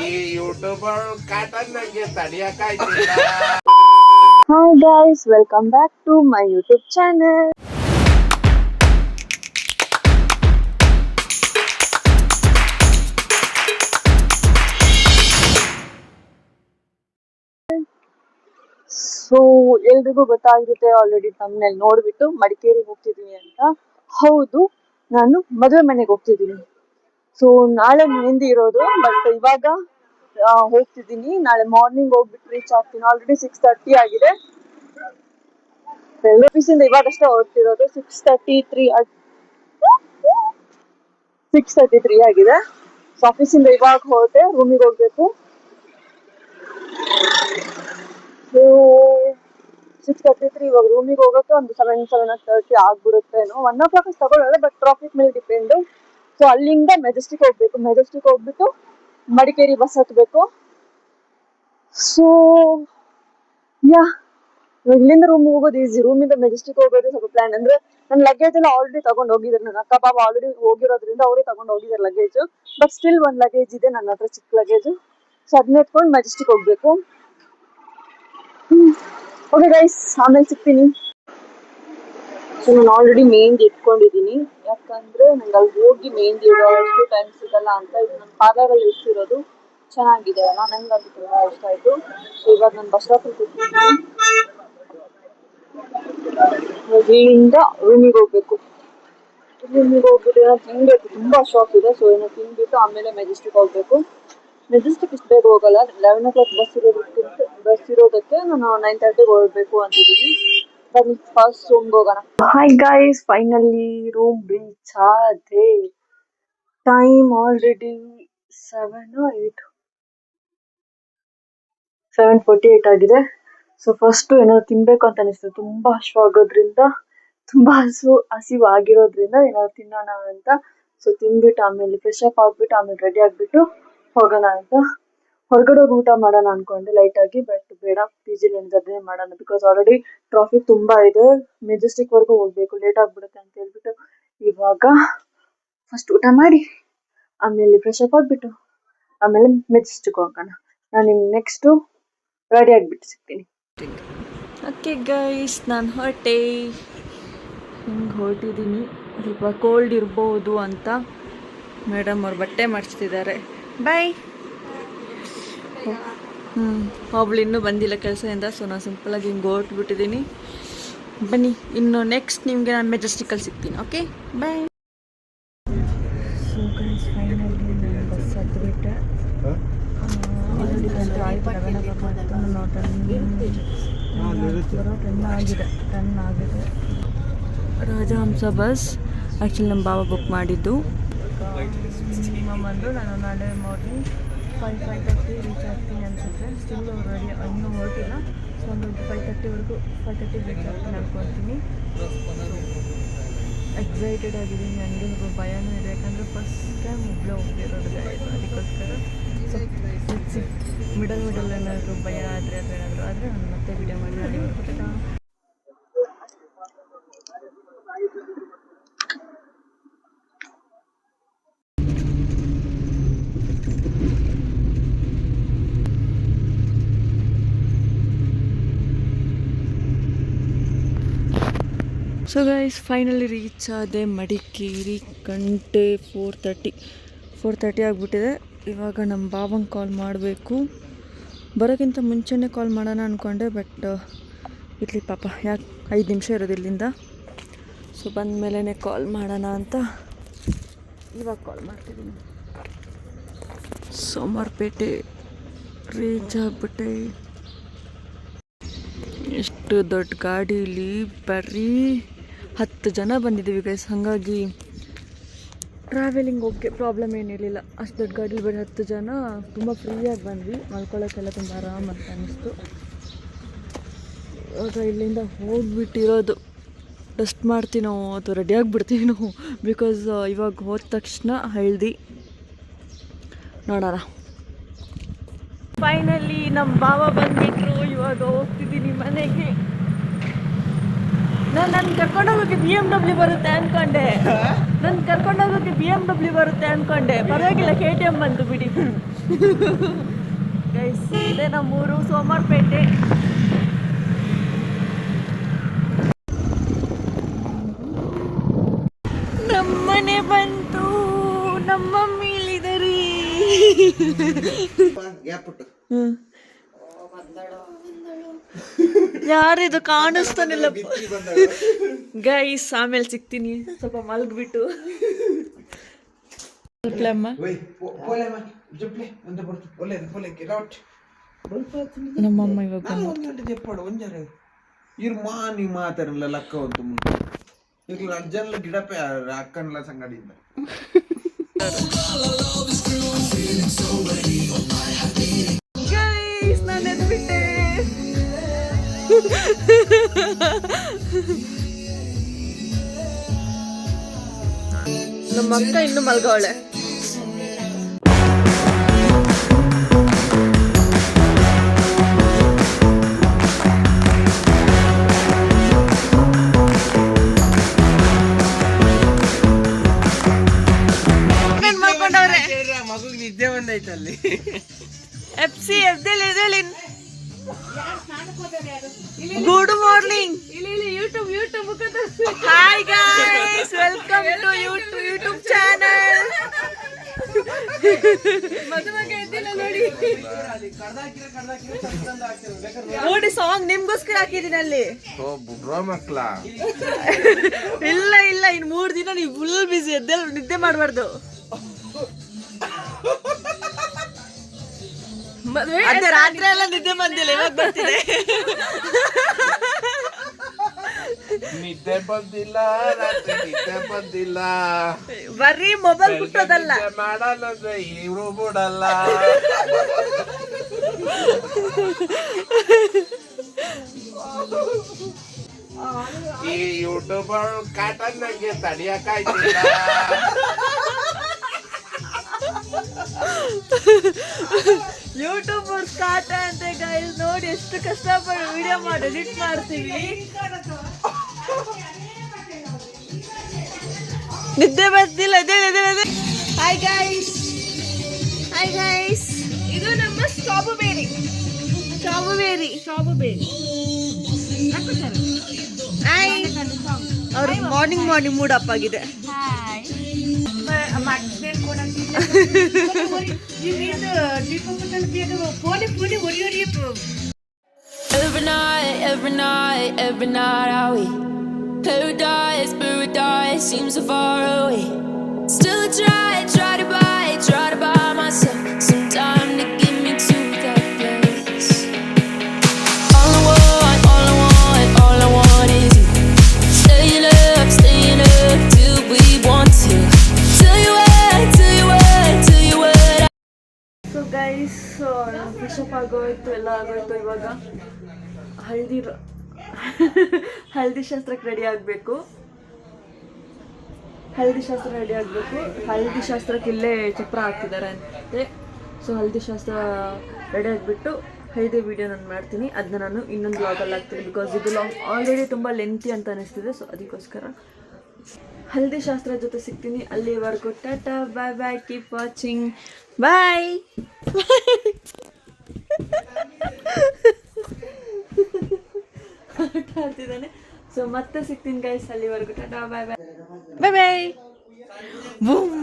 ಈ YouTuber cotton ನಂಗೆ ತಡಿಯಕ್ಕಾಯ್ತಿಲ್ಲ. Hi guys, welcome back to my YouTube channel. So ಎಲ್ರಿಗೂ ಗೊತ್ತಾಗಿರುತ್ತೆ already ತಮ್ಮನೇಲಿ ನೋಡ್ಬಿಟ್ಟು ಮಡಿಕೇರಿಗೆ ಹೋಗ್ತಿದೀನಿ ಅಂತ. ಹೌದು, ನಾನು ಮದುವೆ ಮನೆಗೆ ಹೋಗ್ತಿದ್ದೀನಿ. ಸೊ ನಾಳೆ ಮೆಹಂದಿ ಇರೋದು, ಬಟ್ ಇವಾಗ ಹೋಗ್ತಿದ್ದೀನಿ. ನಾಳೆ ಮಾರ್ನಿಂಗ್ ಹೋಗ್ಬಿಟ್ಟು ರೀಚ್ ಆಗ್ತೀನಿ. ಆಲ್ರೆಡಿ 6:30 ಆಗಿದೆ. ಆಫೀಸಿಂದ ಇವಾಗಷ್ಟೇ ಹೊರಟಿರೋದು. 6:33 ಆಗಿದೆ. ಸೊ ಆಫೀಸಿಂದ ಇವಾಗ ಹೊರಟೆ, ರೂಮಿಗೆ ಹೋಗ್ಬೇಕು. ಸೊ 6:33 ಇವಾಗ ರೂಮಿಗೆ ಹೋಗೋಕೆ ಒಂದು 7:30 ಆಗ್ಬಿಡುತ್ತೇನೋ. 1 o'clock ತಗೊಳ್ಳಲ್ಲ, ಬಟ್ ಟ್ರಾಫಿಕ್ ಮೇಲೆ ಡಿಪೆಂಡ್. ಸೊ ಅಲ್ಲಿಂದ ಮೆಜೆಸ್ಟಿಕ್ ಹೋಗ್ಬೇಕು. ಮೆಜೆಸ್ಟಿಕ್ ಹೋಗ್ಬಿಟ್ಟು ಮಡಿಕೇರಿ ಬಸ್ ಹತ್ಬೇಕು. ಸೊ ಯಾ ಇಲ್ಲಿಂದ ರೂಮಿಗೆ ಹೋಗೋದು ಈಸಿ, ರೂಮಿಂದ ಮೆಜೆಸ್ಟಿಕ್ ಹೋಗೋದು ಸ್ವಲ್ಪ ಪ್ಲಾನ್. ಅಂದ್ರೆ ನನ್ನ ಲಗೇಜ್ ಎಲ್ಲ ಆಲ್ರೆಡಿ ತಗೊಂಡು ಹೋಗಿದ್ದಾರೆ. ನನ್ನ ಅಕ್ಕ ಬಾಬಾ ಆಲ್ರೆಡಿ ಹೋಗಿರೋದ್ರಿಂದ ಅವರೇ ತಗೊಂಡು ಹೋಗಿದ್ದಾರೆ ಲಗೇಜ್. ಬಟ್ ಸ್ಟಿಲ್ ಒಂದು ಲಗೇಜ್ ಇದೆ ನನ್ನ ಹತ್ರ, ಚಿಕ್ಕ ಲಗೇಜ್. ಸೊ ಅದನ್ನ ಎತ್ಕೊಂಡು ಮೆಜೆಸ್ಟಿಕ್ ಹೋಗ್ಬೇಕು. ಓಕೆ ಗೈಸ್, ಆಮೇಲೆ ಸಿಗ್ತೀನಿ. ಸೊ ನಾನು ಆಲ್ರೆಡಿ ಮೆಹಂದಿ ಇಟ್ಕೊಂಡಿದ್ದೀನಿ, ಯಾಕಂದ್ರೆ ನಂಗೆ ಅಲ್ಲಿ ಹೋಗಿ ಮೆಹಂದಿ ಇಡೋ ಅಷ್ಟು ಟೈಮ್ ಸಿಗಲ್ಲ ಅಂತ. ಇದು ನನ್ನ ಪಾರ್ಲರಲ್ಲಿ ಇಟ್ಟಿರೋದು ಚೆನ್ನಾಗಿದೆ ಅಲ್ಲ, ನಂಗೆ ಅದು ತುಂಬ ಇಷ್ಟ ಆಯಿತು. ಸೊ ಇವಾಗ ನಾನು ಬಸ್ ಸ್ಟಾಪಲ್ಲಿ ಕೂತಿದ್ದೀನಿ. ಇಲ್ಲಿಂದ ರೂಮಿಗೆ ಹೋಗ್ಬೇಕು. ರೂಮಿಗೆ ಹೋಗ್ಬಿಟ್ಟು ಏನೋ ತಿನ್ಬೇಕು, ತುಂಬ ಶಾಪ್ ಇದೆ. ಸೊ ಏನೋ ತಿನ್ಬಿಟ್ಟು ಆಮೇಲೆ ಮೆಜೆಸ್ಟಿಕ್ ಹೋಗ್ಬೇಕು. ಮೆಜೆಸ್ಟಿಕ್ ಇಷ್ಟು ಬೇಗ ಹೋಗಲ್ಲ, 11 o'clock ಬಸ್ ಇರೋದಕ್ಕೆ ನಾನು 9:30 ಹೊರಡ್ಬೇಕು ಅಂತಿದ್ದೀನಿ. ಬನ್ನಿ ಫಸ್ಟ್ ರೂಮ್ಗೆ ಹೋಗೋಣ. Hi guys, finally room reach ಆದೆ. ಟೈಮ್ ಆಲ್ರೆಡಿ 7:48 ಆಗಿದೆ. ಸೊ ಫಸ್ಟ್ ಏನಾದ್ರು ತಿನ್ಬೇಕು ಅಂತ ಅನಿಸ್ತದೆ. ತುಂಬಾ ಹಸಿವಾಗೋದ್ರಿಂದ, ತುಂಬಾ ಹಸಿವಾಗಿರೋದ್ರಿಂದ ಏನಾದ್ರು ತಿನ್ನೋಣ ಅಂತ. ಸೊ ತಿನ್ಬಿಟ್ಟು ಆಮೇಲೆ ಫ್ರೆಶ್ ಅಪ್ ಆಗ್ಬಿಟ್ಟು ಆಮೇಲೆ ರೆಡಿ ಆಗ್ಬಿಟ್ಟು ಹೋಗೋಣ ಅಂತ. ಹೊರಗಡೆ ಊಟ ಮಾಡೋಣ ಅನ್ಕೊಂಡೆ ಲೈಟ್ ಆಗಿ, ಬಟ್ ಬೇಡ, PGಲಿ ಏನಿದೆ ಮಾಡೋಣ. ಬಿಕಾಸ್ ಆಲ್ರೆಡಿ ಟ್ರಾಫಿಕ್ ತುಂಬಾ ಇದೆ, ಮೆಜೆಸ್ಟಿಕ್ ವರ್ಗೂ ಹೋಗ್ಬೇಕು, ಲೇಟ್ ಆಗ್ಬಿಡುತ್ತೆ ಅಂತ ಹೇಳ್ಬಿಟ್ಟು ಇವಾಗ ಫಸ್ಟ್ ಊಟ ಮಾಡಿ ಆಮೇಲೆ ಫ್ರೆಶ್ ಅಪ್ ಆಗ್ಬಿಟ್ಟು ಆಮೇಲೆ ಮೆಜೆಸ್ಟಿಕ್ ಹೋಗೋಣ. ನಾನು ನಿಮ್ಗೆ ನೆಕ್ಸ್ಟ್ ರೆಡಿ ಆಗಿಬಿಟ್ಟು ಸಿಗ್ತೀನಿ. ಓಕೆ ಗೈಸ್, ನಾನು ಹೊರಟಿದ್ದೀನಿ. ಸ್ವಲ್ಪ ಕೋಲ್ಡ್ ಇರ್ಬೋದು ಅಂತ ಮೇಡಮ್ ಅವ್ರು ಬಟ್ಟೆ ಮಾಡಿಸ್ತಿದ್ದಾರೆ. ಬಾಯ್. ಒಬ್ಳು ಇನ್ನೂ ಬಂದಿಲ್ಲ ಕೆಲಸದಿಂದ. ಸೊ ನಾನು ಸಿಂಪಲಾಗಿ ಹಿಂಗೆ ಹೊರಟ್ಬಿಟ್ಟಿದ್ದೀನಿ. ಬನ್ನಿ, ಇನ್ನು ನೆಕ್ಸ್ಟ್ ನಿಮಗೆ ನಾನು ಮೆಜೆಸ್ಟಿಕಲ್ಲಿ ಸಿಗ್ತೀನಿ. ಓಕೆ, ಬಾಯ್. ಸೊ ಗೈಸ್, ಫೈನಲಿ ನಾನು ಬಸ್ ಹತ್ತಿಬಿಟ್ಟೆ. ಟೆನ್ ಆಗಿದೆ. ರಾಜಹಂಸ ಬಸ್ ಆ್ಯಕ್ಚುಲಿ ನಮ್ಮ ಬಾಬಾ ಬುಕ್ ಮಾಡಿದ್ದು. ಬಂದು ನಾನು ನಾಳೆ ಮಾರ್ನಿಂಗ್ 5:30 ರೀಚ್ ಆಗ್ತೀನಿ ಅನಿಸುತ್ತೆ. ಸ್ಟಿಲ್ ರೆಡಿ ಇನ್ನೂ ಹೊರಟಿಲ್ಲ. ಸೊ ಒಂದು 5:30 ರೀಚ್ ಆಗ್ತೀನಿ ಅನ್ಕೊಳ್ತೀನಿ. ಎಕ್ಸೈಟೆಡ್ ಆಗಿದ್ದೀನಿ. ನನಗೆ ಸ್ವಲ್ಪ ಭಯನೂ ಇದೆ, ಯಾಕಂದರೆ ಫಸ್ಟ್ ಟೈಮ್ ಒಬ್ಬಳೇ ಹೋಗ್ತಿರೋದು ಗಾಡಿ. ಅದಕ್ಕೋಸ್ಕರ ಮಿಡಲ್ ಏನಾದರೂ ಭಯ ಆದರೆ ಅಥವಾ ಏನಾದರೂ ಆದರೆ ನಾನು ಮತ್ತೆ ವಿಡಿಯೋ ಮಾಡಿ ಕೊಟ್ಟಿದ್ದ. ಸೊ ಗೈಸ್, ಫೈನಲಿ ರೀಚ್ ಆದೆ ಮಡಿಕೇರಿ. ಗಂಟೆ 4:30 ಆಗಿಬಿಟ್ಟಿದೆ. ಇವಾಗ ನಮ್ಮ ಬಾವಂಗೆ ಕಾಲ್ ಮಾಡಬೇಕು. ಬರೋಕ್ಕಿಂತ ಮುಂಚೆನೇ ಕಾಲ್ ಮಾಡೋಣ ಅಂದ್ಕೊಂಡೆ, ಬಟ್ ಇರಲಿ ಪಾಪ, ಯಾಕೆ 5 ನಿಮಿಷ ಇರೋದು ಇಲ್ಲಿಂದ. ಸೊ ಬಂದ ಮೇಲೇ ಕಾಲ್ ಮಾಡೋಣ ಅಂತ ಇವಾಗ ಕಾಲ್ ಮಾಡ್ತಿದ್ದೀನಿ. ಸೋಮವಾರಪೇಟೆ ರೀಚ್ ಆಗಿಬಿಟ್ಟೆ. ಎಷ್ಟು ದೊಡ್ಡ ಗಾಡೀಲಿ ಬರೀ 10 ಜನ ಬಂದಿದ್ದೀವಿ ಗೈಸ್. ಹಾಗಾಗಿ ಟ್ರಾವೆಲಿಂಗ್ ಓಕೆ, ಪ್ರಾಬ್ಲಮ್ ಏನಿರಲಿಲ್ಲ. ಅಷ್ಟು ದೊಡ್ಡ ಗಾಡೀಲಿ ಬರೀ 10 ಜನ ತುಂಬ ಫ್ರೀಯಾಗಿ ಬಂದ್ವಿ. ಮಲ್ಕೊಳ್ಳೋಕ್ಕೆಲ್ಲ ತುಂಬ ಆರಾಮ ಅಂತ ಅನ್ನಿಸ್ತು. ಇವಾಗ ಇಲ್ಲಿಂದ ಹೋಗ್ಬಿಟ್ಟಿರೋದು ರೆಸ್ಟ್ ಮಾಡ್ತೀನೋ ಅಥವಾ ರೆಡಿ ಆಗಿಬಿಡ್ತೀನೋ, ಬಿಕಾಸ್ ಇವಾಗ ಹೋದ ತಕ್ಷಣ ಹಳ್ದಿ ನೋಡೋಣ. ಫೈನಲಿ ನಮ್ಮ ಬಾವ ಬಂದ್ಬಿಟ್ರು. ಇವಾಗ ಹೋಗ್ತಿದ್ದೀನಿ ಮನೆಗೆ. ನಾನು ಕರ್ಕೊಂಡೋಗೋಕ್ಕೆ BMW ಬರುತ್ತೆ ಅಂದ್ಕೊಂಡೆ. ನಾನು ಕರ್ಕೊಂಡು ಹೋಗೋಕ್ಕೆ BMW ಬರುತ್ತೆ ಅಂದ್ಕೊಂಡೆ, ಪರವಾಗಿಲ್ಲ KTM ಬಂತು ಬಿಡಿ. ಗೈಸ್ ಇದೇ ನಮ್ಮೂರು ಸೋಮವಾರಪೇಟೆ. ನಮ್ಮನೆ ಬಂತು, ನಮ್ಮ ಮಮ್ಮಿ ಇಲ್ಲಿದ್ದಾರೆ. ಯಾರಿದು ಕಾಣಿಸ್ತಾನಿಲ್ಲ ಗೈಸ್, ಆಮೇಲೆ ಸಿಗ್ತೀನಿ, ಸ್ವಲ್ಪ ಮಲ್ಗ್ಬಿಟ್ಟು. ನಮ್ಮಮ್ಮ ಇವಾಗ ಮಾನಿ ಮಾತಾರಲ್ಲ ಲಕ್ಕ ಒಂದು ಈಗ ಅಜ್ಜನ್ಲ ಗಿಡಪೆ ಅಕ್ಕನ್ಲ ಸಂಗಡಿಯಿಂದ ಗೈಸ್ ನಾನು ಎದ್ಬಿಟ್ಟೆ. ನಮ್ಮ ಅಕ್ಕ ಇನ್ನು ಮಲ್ಗವಳೆ. ಮಗುಗೆ ನಿದ್ದೆ ಬಂದೈತಲ್ಲಿ. FC good morning. YouTube hi guys, welcome to YouTube channel. ನೋಡಿ ಸಾಂಗ್ ನಿಮ್ಗೋಸ್ಕರ ಹಾಕಿದೀನಿ ಅಲ್ಲಿ. ಮಕ್ಳ ಇಲ್ಲ ಇನ್ 3 ದಿನ ನೀವು ಫುಲ್ ಬಿಸಿ, ಎದ್ದೆಲ್ಲ ನಿದ್ದೆ ಮಾಡಬಾರ್ದು. ಅದೇ ರಾತ್ರಿ ಎಲ್ಲ ನಿದ್ದೆ ಬಂದಿಲ್ಲ, ಇವಾಗ ಬರ್ತಿದೆ. ನಿದ್ದೆ ಬಂದಿಲ್ಲ, ರಾತ್ರಿ ನಿದ್ದೆ ಬಂದಿಲ್ಲ, ಬರೀ ಮೊಬೈಲ್ ಬಿಟ್ಟೋದಲ್ಲ, ಮಾಡಲ್ಲ ಇವ್ರು ಬಿಡಲ್ಲ. ಈ ಯೂಟ್ಯೂಬರ್ ಕಾಟನ್ ನಂಗೆ ತಡಿಯಕ್ಕಾಯ್ತಿಲ್ಲ. ಯೂಟ್ಯೂಬರ್ಸ್ ಕಾಟ ಅಂತ ಗೈಸ್, ನೋಡಿ ಎಷ್ಟು ಕಷ್ಟಪಟ್ಟು ವಿಡಿಯೋ ಮಾಡಿ ಎಡಿಟ್ ಮಾಡ್ತೀವಿ. ನಿದ್ದೆ ಬರ್ತಿಲ್ಲ. ಹಾಯ್ ಗೈಸ್, ಇದು ನಮ್ಮ ಸ್ಟ್ರಾಬೆರಿ. ಅವ್ರಿಗೆ ಮಾರ್ನಿಂಗ್ ಮೂಡ್ ಅಪ್ ಆಗಿದೆ. Every night are we paradise seems so far away. Still try to buy myself some time to get me to that place. All I want is you. Staying up till we want to. Till you what. So guys, fresh up ಆಗೋಯ್ತು, ಎಲ್ಲ ಆಗೋಯ್ತು. ಇವಾಗ ಹಲ್ದಿ ಶಾಸ್ತ್ರಕ್ಕೆ ready ಆಗಬೇಕು. ಹಲ್ದಿ ಶಾಸ್ತ್ರಕ್ಕೆ ಇಲ್ಲೇ ಚಪ್ರ ಹಾಕ್ತಿದ್ದಾರೆ ಅಂತೆ. ಸೊ ಹಲ್ದಿ ಶಾಸ್ತ್ರ ರೆಡಿ ಆಗಿಬಿಟ್ಟು ಹಲ್ದಿ ವಿಡಿಯೋ ನಾನು ಮಾಡ್ತೀನಿ. ಅದನ್ನ ನಾನು ಇನ್ನೊಂದು ವ್ಲಾಗಲ್ಲಿ ಹಾಕ್ತೀನಿ, ಬಿಕಾಸ್ ಇದು ಆಲ್ರೆಡಿ ತುಂಬ ಲೆಂತಿ ಅಂತ ಅನಿಸ್ತಿದೆ. ಸೊ ಅದಕ್ಕೋಸ್ಕರ ಹಲ್ದಿ ಶಾಸ್ತ್ರ ಜೊತೆ ಸಿಗ್ತೀನಿ. ಅಲ್ಲಿವರೆಗೂ ಟಾಟಾ, ಬಾಯ್, ಕೀಪ್ ವಾಚಿಂಗ್, ಬಾಯ್. ಆಡ್ತಿದ್ದಾನೆ. ಸೊ ಮತ್ತೆ ಸಿಗ್ತೀನಿ ಗೈಸ್, ಅಲ್ಲಿವರೆಗೂ ಟಾಟಾ, ಬಾಯ್. ಬೂಮ್.